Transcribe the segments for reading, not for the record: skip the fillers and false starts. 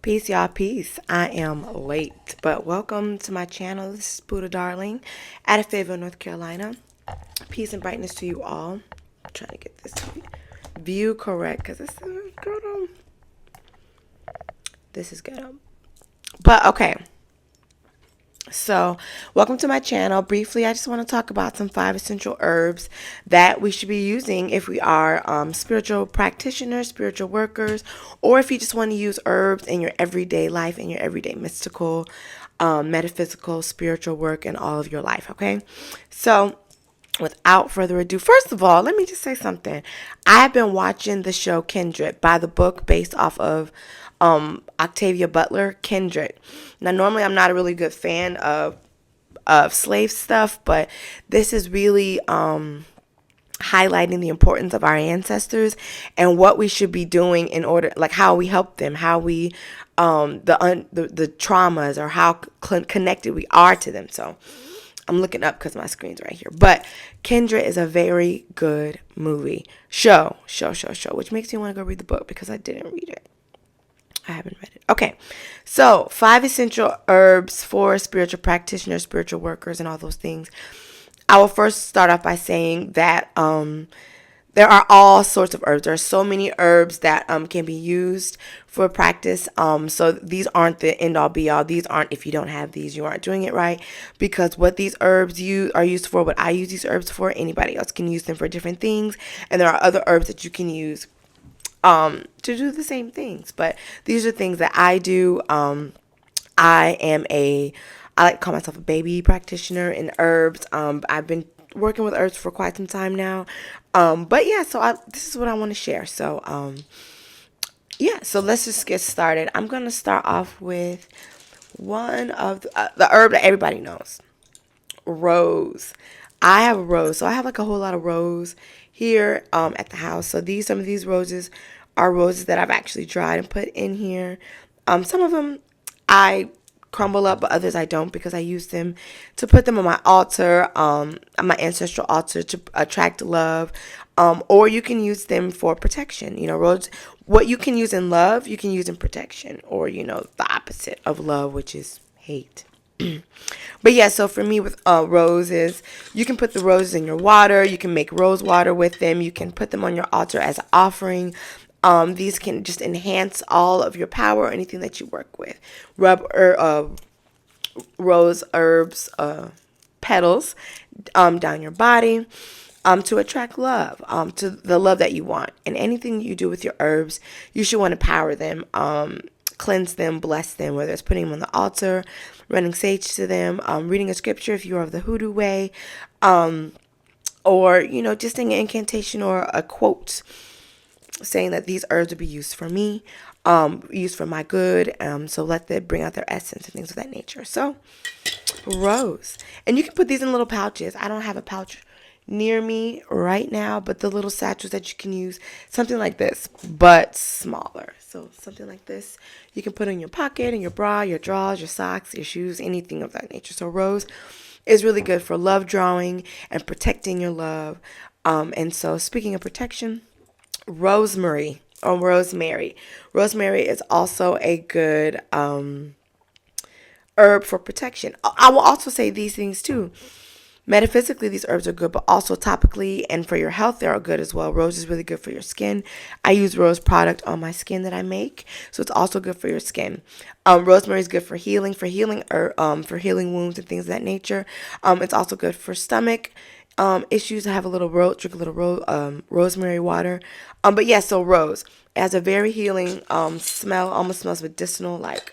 Peace, y'all. Peace. I am late, but welcome to my channel. This is Puddha Darling out of Fayetteville, North Carolina. Peace and brightness to you all. I'm trying to get this view correct because this is good. But okay. So, welcome to my channel. Briefly, I just want to talk about some 5 essential herbs that we should be using if we are spiritual practitioners, spiritual workers, or if you just want to use herbs in your everyday life, in your everyday mystical, metaphysical, spiritual work in all of your life, okay? So, without further ado, first of all, let me just say something. I have been watching the show Kindred by the book based off of Octavia Butler, Kindred. Now, normally I'm not a really good fan of slave stuff, but this is really highlighting the importance of our ancestors and what we should be doing in order, like how we help them, how we the traumas, or how connected we are to them. So I'm looking up because my screen's right here. But Kendra is a very good movie. Show, which makes me want to go read the book because I didn't read it. I haven't read it. Okay. So 5 essential herbs for spiritual practitioners, spiritual workers, and all those things. I will first start off by saying that there are all sorts of herbs. There are so many herbs that can be used for practice. So these aren't the end all be all. These aren't, if you don't have these, you aren't doing it right. Because what these herbs are used for, what I use these herbs for, anybody else can use them for different things. And there are other herbs that you can use to do the same things. But these are things that I do. I like to call myself a baby practitioner in herbs. I've been working with herbs for quite some time now. But yeah, this is what I want to share. So, yeah, so let's just get started. I'm going to start off with one of the herb that everybody knows, rose. I have a rose. So I have like a whole lot of rose here at the house. So some of these roses are roses that I've actually dried and put in here. Some of them I crumble up, but others I don't, because I use them to put them on my altar, on my ancestral altar, to attract love. Or you can use them for protection. You know, rose, what you can use in love, you can use in protection, or, you know, the opposite of love, which is hate. But yeah, so for me with roses, you can put the roses in your water. You can make rose water with them. You can put them on your altar as an offering. These can just enhance all of your power or anything that you work with. Rub rose herbs petals down your body to attract love, to the love that you want. And anything you do with your herbs, you should want to power them, cleanse them, bless them, whether it's putting them on the altar, running sage to them, reading a scripture if you're of the hoodoo way, or, you know, just saying an incantation or a quote saying that these herbs will be used for me, used for my good. So let them bring out their essence and things of that nature. So rose. And you can put these in little pouches. I don't have a pouch near me right now, but the little satchels that you can use, something like this, but smaller. So something like this, you can put in your pocket, in your bra, your drawers, your socks, your shoes, anything of that nature. So rose is really good for love drawing and protecting your love. And so speaking of protection, rosemary or rosemary. Rosemary is also a good herb for protection. I will also say these things too. Metaphysically, these herbs are good, but also topically and for your health, they are good as well. Rose is really good for your skin. I use rose product on my skin that I make, so it's also good for your skin. Rosemary is good for healing, for healing wounds and things of that nature. It's also good for stomach issues. I have a little drink a little rosemary water. But yeah, so rose, it has a very healing smell, almost smells medicinal, like.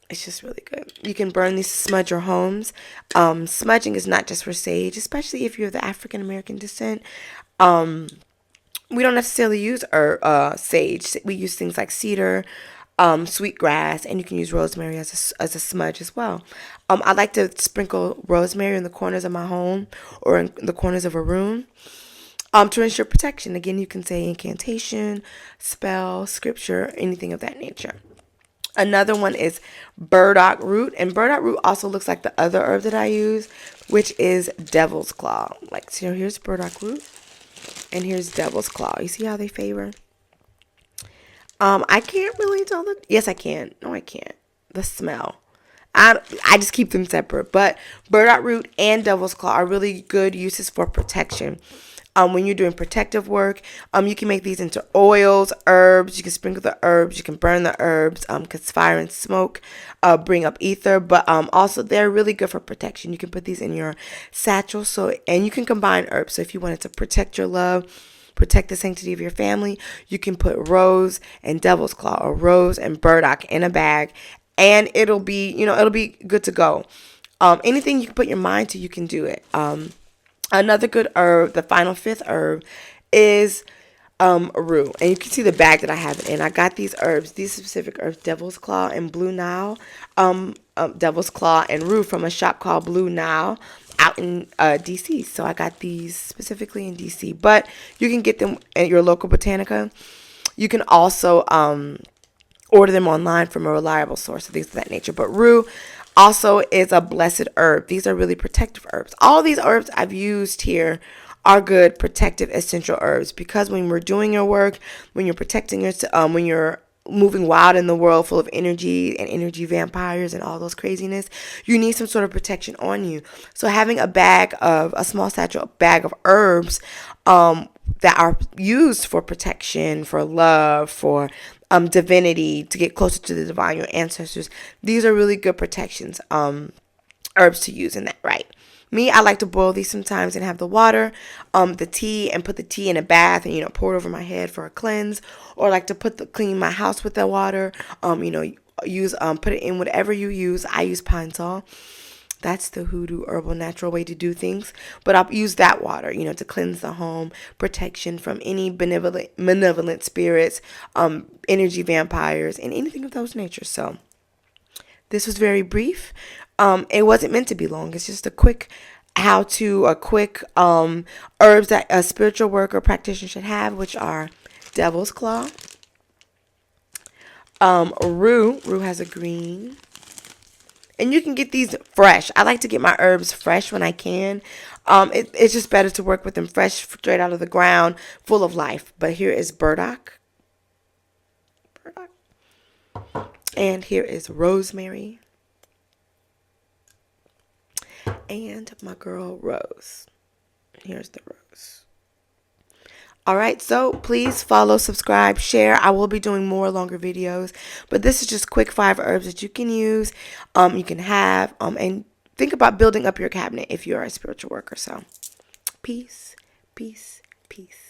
It's just really good. You can burn these to smudge your homes. Smudging is not just for sage, especially if you're of the African American descent. We don't necessarily use sage. We use things like cedar, sweetgrass, and you can use rosemary as a smudge as well. I like to sprinkle rosemary in the corners of my home or in the corners of a room to ensure protection. Again, you can say incantation, spell, scripture, anything of that nature. Another one is burdock root. And burdock root also looks like the other herb that I use, which is devil's claw. Like, so here's burdock root and here's devil's claw. You see how they favor? I can't really tell the. Yes, I can. No, I can't. The smell. I just keep them separate. But burdock root and devil's claw are really good uses for protection. When you're doing protective work, you can make these into oils, herbs. You can sprinkle the herbs. You can burn the herbs. Because fire and smoke bring up ether. But also they're really good for protection. You can put these in your satchel. And you can combine herbs. So if you wanted to protect your love, protect the sanctity of your family, you can put rose and devil's claw or rose and burdock in a bag, and it'll be good to go. Anything you can put your mind to, you can do it. Another good herb, the final fifth herb, is rue, and you can see the bag that I have it in. I got these specific herbs, devil's claw and blue nile, devil's claw and rue from a shop called Blue Nile out in DC. So I got these specifically in DC, but you can get them at your local botanica. You can also order them online from a reliable source, things of that nature. But rue also is a blessed herb. These are really protective herbs. All these herbs I've used here are good protective essential herbs, because when we're doing your work, when you're protecting yourself, when you're moving wild in the world full of energy and energy vampires and all those craziness, you need some sort of protection on you. So having a small satchel bag of herbs that are used for protection, for love, for divinity, to get closer to the divine, your ancestors, these are really good protections, herbs to use in that right. Me, I like to boil these sometimes and have the water, the tea, and put the tea in a bath and, pour it over my head for a cleanse. Or I like to clean my house with the water, put it in whatever you use. I use Pine Sol. That's the hoodoo herbal natural way to do things. But I'll use that water, to cleanse the home, protection from any malevolent spirits, energy vampires, and anything of those natures. So this was very brief. It wasn't meant to be long. It's just a quick herbs that a spiritual worker practitioner should have, which are devil's claw, rue. Rue has a green. And you can get these fresh. I like to get my herbs fresh when I can. It's just better to work with them fresh, straight out of the ground, full of life. But here is burdock. And here is rosemary. And my girl Rose. Here's the rose. All right, so please follow, subscribe, share. I will be doing more longer videos, but this is just quick 5 herbs that you can use, you can have, and think about building up your cabinet if you are a spiritual worker. So peace, peace, peace.